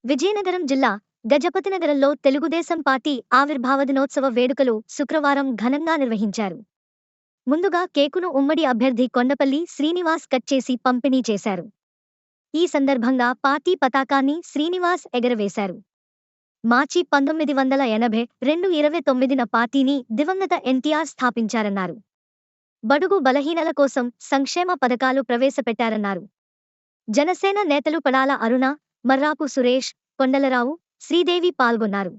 విజయనగరం జిల్లా గజపతినగరంలో తెలుగుదేశం పార్టీ ఆవిర్భావ దినోత్సవ వేడుకలు శుక్రవారం ఘనంగా నిర్వహించారు. ముందుగా కేకును ఉమ్మడి అభ్యర్థి కొండపల్లి శ్రీనివాస్ కట్ చేసి పంపిణీ చేశారు. ఈ సందర్భంగా పార్టీ పతాకాన్ని శ్రీనివాస్ ఎగరవేశారు. మార్చి 1982 29న పార్టీని దివంగత ఎన్టీఆర్ స్థాపించారన్నారు. బడుగు బలహీనల కోసం సంక్షేమ పథకాలు ప్రవేశపెట్టారన్నారు. జనసేన నేతలు పడాల అరుణ, మర్రాపు సురేష్, కొండలరావు, శ్రీదేవి పాల్గొన్నారు.